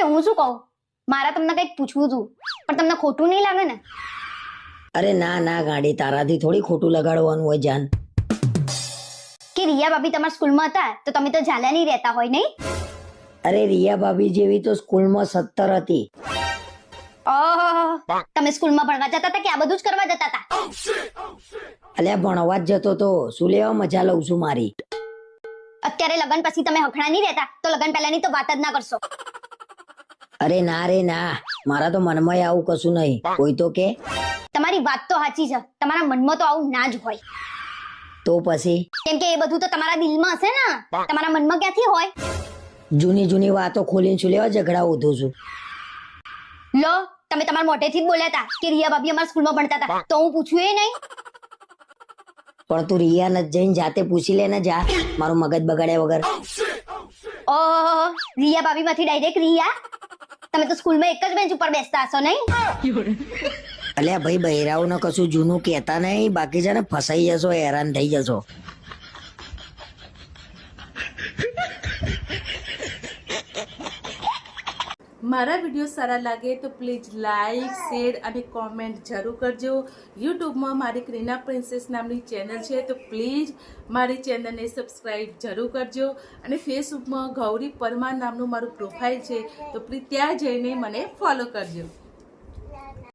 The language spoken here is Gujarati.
તે હું શું કહું, મારા તમને કંઈક પૂછવું હતું, પણ તમને ખોટું નહીં લાગે ને? અરે ના ના ગાડી, તારાથી થોડી ખોટું લગાડવાનું હોય જાન. કે રિયા ભાભી તમારા સ્કૂલમાં હતા તો તમે તો ઝાલા નહીં રહેતા હોય નહીં? અરે રિયા ભાભી જેવી તો સ્કૂલમાં 17 હતી. ઓહો, તમે સ્કૂલમાં ભણવા જતા હતા કે આ બધું જ કરવા જતા હતા? અલ્યા ભણવા જ જતો તો, શું લેવા મજા લઉં છું મારી. અત્યારે લગન પછી તમે હખણા નહીં રહેતા તો લગન પહેલાની તો વાત જ ના કરશો. અરે ના રે ના, મારા તો મનમાં આવું કશું નહીં. કોઈ તો કે તમારી વાત તો સાચી છે, તમારા મનમાં તો આવું ના જ હોય. તો પછી કેમ કે એ બધું તો તમારા દિલમાં હશે ને, તમારા મનમાં ક્યાંથી હોય? જૂની જૂની વાતો ખોલીને શું લેવા ઝઘડા ઉધું છું. લો, તમે તમારા મોઢેથી જ બોલ્યા હતા કે રિયા ભાભી અમારા સ્કૂલમાં ભણતા હતા, તો હું પૂછ્યું એ નહીં? પણ તું રિયાને જઈને જાતે પૂછી લે ને, જા, મારું મગજ બગાડ્યા વગર. ઓહો, રિયા ભાભી માંથી ડાયરેક્ટ રિયા? તમે તો સ્કૂલમાં એક જ બેન્ચ ઉપર બેસતા હશો નહીં? અલ્યા ભાઈ, બહેરાઓને કશું જૂનું કહેતા નહીં, બાકી છે ને ફસાઈ જશો, હેરાન થઈ જશો. મારા વિડીયો સારા લાગે તો પ્લીઝ લાઈક, શેર અને કોમેન્ટ જરૂર કરજો. યુટ્યુબમાં મારી ક્રીના પ્રિન્સેસ નામની ચેનલ છે તો પ્લીઝ મારી ચેનલને સબસ્ક્રાઈબ જરૂર કરજો. અને ફેસબુકમાં ગૌરી પરમાર નામનું મારું પ્રોફાઇલ છે તો પ્લીઝ ત્યાં જઈને મને ફોલો કરજો.